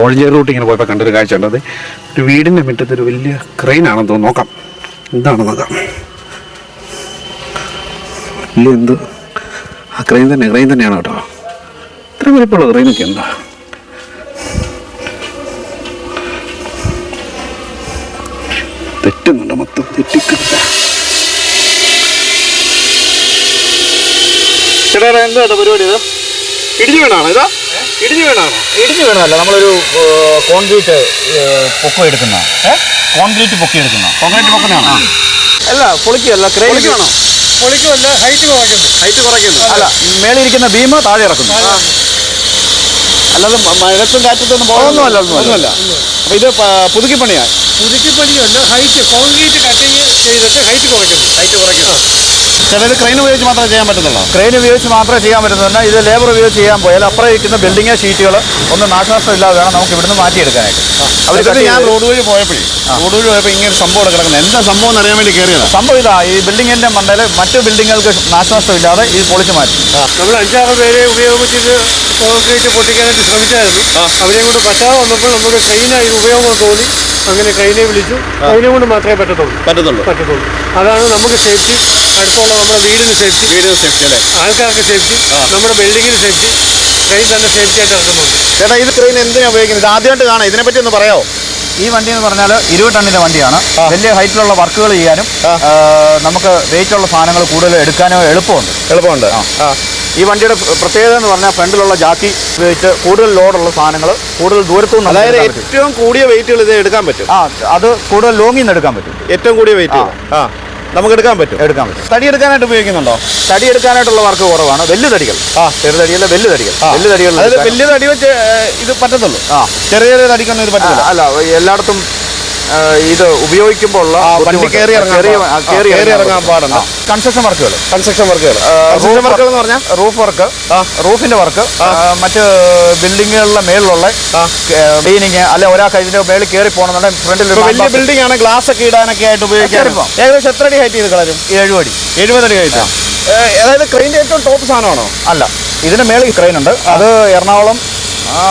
Kozhencherry root ഇങ്ങനെ പോയപ്പോൾ കണ്ടൊരു കാഴ്ച ഉണ്ടത് ഒരു വീടിൻ്റെ മുറ്റത്ത് ഒരു വലിയ ക്രെയിനാണെന്ന് തോന്നുന്നു. നോക്കാം എന്താണെന്ന് നോക്കാം. ഇല്ല എന്ത് ആ ക്രെയിൻ തന്നെയാണ് കേട്ടോ. ഇത്ര വലിപ്പമുള്ള ക്രെയിനൊക്കെ എന്താ തെറ്റുന്നുണ്ട്, മൊത്തം തെറ്റിക്കില്ല. ചേട്ടാ എന്താ പരിപാടി? ഇത് ഇടിഞ്ഞു വീണാണോ? ഇടിഞ്ഞു വീണല്ല, നമ്മളൊരു കോൺക്രീറ്റ് പൊക്കിയെടുക്കുന്ന കോൺക്രീറ്റ് പൊക്കുന്നതാണ്. അല്ല പൊളിക്കുകയല്ല, ക്രെയിനാണോ? പൊളിക്കുമല്ല, ഹൈറ്റ് കുറയ്ക്കുന്നു. അല്ല, മേളിരിക്കുന്ന ബീം താഴെ ഇറക്കുന്നു. അല്ലാതെ മഴത്തും കാറ്റത്തൊന്നും പോകുന്നൊന്നുമല്ല. അപ്പൊ ഇത് പുതുക്കിപ്പണിയല്ല, ഹൈറ്റ് കോൺക്രീറ്റ് കട്ടിങ് ചെയ്തിട്ട് ഹൈറ്റ് കുറയ്ക്കുന്നു. ചിലത് ക്രെയിൻ ഉപയോഗിച്ച് മാത്രമേ ചെയ്യാൻ പറ്റുന്നുള്ളൂ. ക്രെയിൻ ഉപയോഗിച്ച് മാത്രമേ ചെയ്യാൻ പറ്റുന്നില്ല. ഇത് ലേബർ ഉപയോഗിച്ച് ചെയ്യാൻ പോയാൽ അപ്പുറം ഇരിക്കുന്ന ബിൽഡിംഗ് ഷീറ്റുകൾ ഒന്ന് നാശനഷ്ടം ഇല്ലാതെ വേണം നമുക്ക് ഇവിടുന്ന് മാറ്റിയെടുക്കാനായിട്ട്. അവർക്ക് ഞാൻ റോഡ് വഴി പോയപ്പോൾ ഇങ്ങനെ സംഭവം കിടക്കുന്നത് എന്താ സംഭവം എന്ന് അറിയാൻ വേണ്ടി കയറിയതാണ്. സംഭവം ഇതാ, ഈ ബിൽഡിങ്ങിന്റെ മണ്ടയിൽ മറ്റു ബിൽഡിങ്ങുകൾക്ക് നാശനഷ്ടം ഇല്ലാതെ ഇത് പൊളിച്ചു മാറ്റി. നമ്മൾ 5-6 പേരെ ഉപയോഗിച്ചിട്ട് കോൺക്രീറ്റ് പൊട്ടിക്കാനായിട്ട് ശ്രമിച്ചായിരുന്നു. അവരെ കൊണ്ട് പറ്റാതെ വന്നപ്പോൾ നമുക്ക് ക്രെയിനായി ഉപയോഗം തോന്നി. അങ്ങനെ ക്രെയിനെ വിളിച്ചു. ക്രെയിനെ കൊണ്ട് മാത്രമേ പറ്റത്തുള്ളൂ. അതാണ് നമുക്ക് സേഫ്റ്റി. അടുത്തുള്ള നമ്മുടെ വീടിന് സേഫ്റ്റി അല്ലേ, ആൾക്കാർക്ക് സേഫ്റ്റി, നമ്മുടെ ബിൽഡിങ്ങിന് സേഫ്റ്റി. ക്രെയിൻ തന്നെ സേഫ്റ്റി ആയിട്ട് ഇറക്കുന്നുണ്ട്. ചേട്ടാ, ഇത് ക്രെയിൻ എന്തിനാണ് ഉപയോഗിക്കുന്നത്? ഇത് ആദ്യമായിട്ട് കാണാം. ഇതിനെപ്പറ്റി ഒന്ന് പറയാമോ? ഈ വണ്ടി എന്ന് പറഞ്ഞാൽ 20 ടണ്ണിൻ്റെ വണ്ടിയാണ്. വലിയ ഹൈറ്റിലുള്ള വർക്കുകൾ ചെയ്യാനും നമുക്ക് വെയിറ്റുള്ള സാധനങ്ങൾ കൂടുതൽ എടുക്കാനും എളുപ്പമുണ്ട്. ഈ വണ്ടിയുടെ പ്രത്യേകത എന്ന് പറഞ്ഞാൽ ഫ്രണ്ടിലുള്ള ജാക്കി ഉപയോഗിച്ച് കൂടുതൽ ലോഡുള്ള സാധനങ്ങൾ കൂടുതൽ ദൂരത്തു നിന്ന്, അതായത് ഏറ്റവും കൂടിയ വെയിറ്റുകൾ ഇത് എടുക്കാൻ പറ്റും. അത് കൂടുതൽ ലോങ്ങിൽ നിന്ന് എടുക്കാൻ പറ്റും. ഏറ്റവും കൂടിയ വെയിറ്റ് നമുക്ക് എടുക്കാൻ പറ്റും. തടി എടുക്കാനായിട്ട് ഉപയോഗിക്കുന്നുണ്ടോ? തടി എടുക്കാനായിട്ടുള്ള വർക്ക് കുറവാണ്. വലിയ തടികൾ, ചെറുതടിയല്ല, വലിയ തടി വെച്ച് ഇത് പറ്റത്തുള്ളൂ. ചെറിയ തടിക്കൊന്നും ഇത് പറ്റില്ല. അല്ല, എല്ലായിടത്തും ഇത് ഉപയോഗിക്കുമ്പോൾ വണ്ടി കയറി ഇറങ്ങാൻ പാടുണ്ട്. കൺസ്ട്രക്ഷൻ വർക്കുകൾ എന്ന് പറഞ്ഞാൽ റൂഫിന്റെ വർക്ക്, മറ്റ് ബിൽഡിങ്ങുകളുടെ മേളിലുള്ള ക്ലീനിങ്, അല്ലെ ഒരാൾക്ക് ഇതിന്റെ മേളിൽ കയറി പോകണമെന്നുണ്ടെങ്കിൽ ഫ്രണ്ടിൽ വലിയ ബിൽഡിംഗ് ആണ്, ഗ്ലാസ് ഒക്കെ ഇടാനൊക്കെ ആയിട്ട് ഉപയോഗിക്കാം. ഏകദേശം എത്ര അടി ഹൈറ്റ് ചെയ്ത് കളയും? 70 അടി ഹൈറ്റ്. അതായത് ക്രെയിൻ്റെ ഏറ്റവും ടോപ്പ് സാധനമാണോ? അല്ല, ഇതിന്റെ മേളിൽ ക്രെയിൻ ഉണ്ട്. അത് എറണാകുളം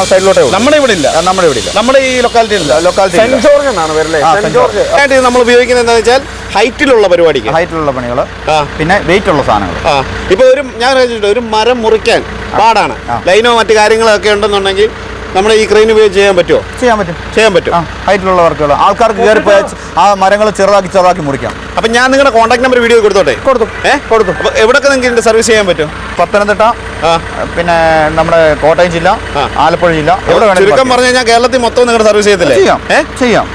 സൈഡിലോട്ടേ. നമ്മുടെ ഇവിടെ ഇല്ല. നമ്മുടെ ഈ ലൊക്കാലിറ്റി സെന്റ് ജോർജ് എന്നാണ് വരുന്നത്. നമ്മൾ ഉപയോഗിക്കുന്നത് എന്താണെന്ന് വെച്ചാൽ ഹൈറ്റിലുള്ള പണികൾ, പിന്നെ വെയിറ്റ് ഉള്ള സാധനങ്ങൾ. ഇപ്പൊ ഞാൻ ഒരു മരം മുറിക്കാൻ പാടാണ്, ലൈനോ മറ്റു കാര്യങ്ങളൊക്കെ ഉണ്ടെന്നുണ്ടെങ്കിൽ നമ്മുടെ ഈ ക്രെയിൻ ഉപയോഗിച്ച് ചെയ്യാൻ പറ്റും. ഹൈറ്റിലുള്ള വർക്കുകൾ ആൾക്കാർക്ക് കയറി പോയാൽ ആ മരങ്ങൾ ചെറുതാക്കി മുറിക്കാം. അപ്പൊ ഞാൻ നിങ്ങളുടെ കോൺടാക്ട് നമ്പർ വീഡിയോ കൊടുത്തു. അപ്പൊ എവിടെയൊക്കെ നിങ്ങൾക്ക് ഇതിന്റെ സർവീസ് ചെയ്യാൻ പറ്റും? പത്തനംതിട്ട, പിന്നെ നമ്മുടെ കോട്ടയം ജില്ല, ആലപ്പുഴ ജില്ല, എവിടെ വേണമെങ്കിലും. ചുരുക്കം പറഞ്ഞു കഴിഞ്ഞാൽ കേരളത്തിൽ മൊത്തം നിങ്ങളുടെ സർവീസ് ചെയ്യത്തില്ലേ? ചെയ്യാം.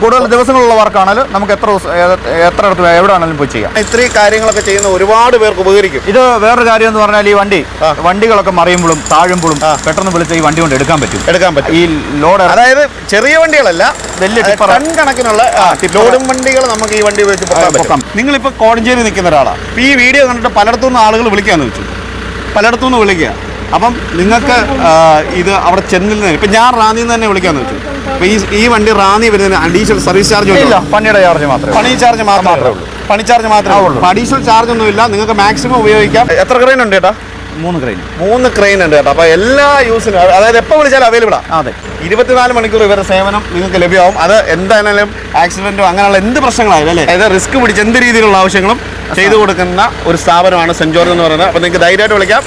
കൂടുതൽ ദിവസങ്ങളുള്ള വർക്കാണെങ്കിൽ നമുക്ക് എത്ര ഇടത്ത് എവിടെ വേണമെങ്കിലും പോയി ചെയ്യാം. ഇത്രയും കാര്യങ്ങളൊക്കെ ചെയ്യുന്ന ഒരുപാട് പേർക്ക് ഉപകരിക്കും. ഇത് വേറൊരു കാര്യം എന്ന് പറഞ്ഞാൽ ഈ വണ്ടികളൊക്കെ മറിയുമ്പോഴും താഴുമ്പോഴും പെട്ടെന്ന് വിളിച്ച് ഈ വണ്ടി കൊണ്ട് എടുക്കാൻ പറ്റും. ഈ ലോഡ്, അതായത് ചെറിയ വണ്ടികളല്ല, വലിയ ടൺ കണക്കിനുള്ള ലോഡും വണ്ടികൾ നമുക്ക് ഈ വണ്ടി ഉപയോഗിച്ച് പൊക്കാം. നിങ്ങളിപ്പോ കോഴഞ്ചേരി നിൽക്കുന്ന ഒരാളാണ്. ഈ വീഡിയോ കണ്ടിട്ട് പലയിടത്തുനിന്ന് ആളുകൾ വിളിക്കാന്ന് വെച്ചു, പലയിടത്തുനിന്ന് വിളിക്കുക. അപ്പം നിങ്ങൾക്ക് ഇത് അവിടെ ചെന്നിരുന്ന ഇപ്പം ഞാൻ റാന്നിയിൽ നിന്ന് തന്നെ വിളിക്കാന്ന് വെച്ചു. അപ്പോൾ ഈ വണ്ടി റാന്നി വരുന്നതിന് അഡീഷണൽ സർവീസ് ചാർജ് ഇല്ല, പണി ചാർജ് മാത്രമേ ഉള്ളൂ. അഡീഷണൽ ചാർജ് ഒന്നുമില്ല. നിങ്ങൾക്ക് മാക്സിമം ഉപയോഗിക്കാം. എത്ര ക്രെയിൻ ഉണ്ട് ചേട്ടാ? 3 ക്രെയിൻ ഉണ്ട് കേട്ടോ. അപ്പോൾ എല്ലാ യൂസിനും, അതായത് എപ്പോൾ വിളിച്ചാലും അവൈലബിളാണ്. അതെ, 24 മണിക്കൂർ ഇവരുടെ സേവനം നിങ്ങൾക്ക് ലഭ്യമാവും. അത് എന്തായാലും ആക്സിഡന്റോ അങ്ങനെയുള്ള എന്ത് പ്രശ്നങ്ങളായാലും, അല്ലേ, അതായത് റിസ്ക് പിടിച്ച് എന്ത് രീതിയിലുള്ള ആവശ്യങ്ങളും ചെയ്തു കൊടുക്കുന്ന ഒരു സ്ഥാപനമാണ് സെന്റ് ജോർജ് എന്ന് പറയുന്നത്. അപ്പോൾ നിങ്ങൾക്ക് ധൈര്യമായിട്ട് വിളിക്കാം.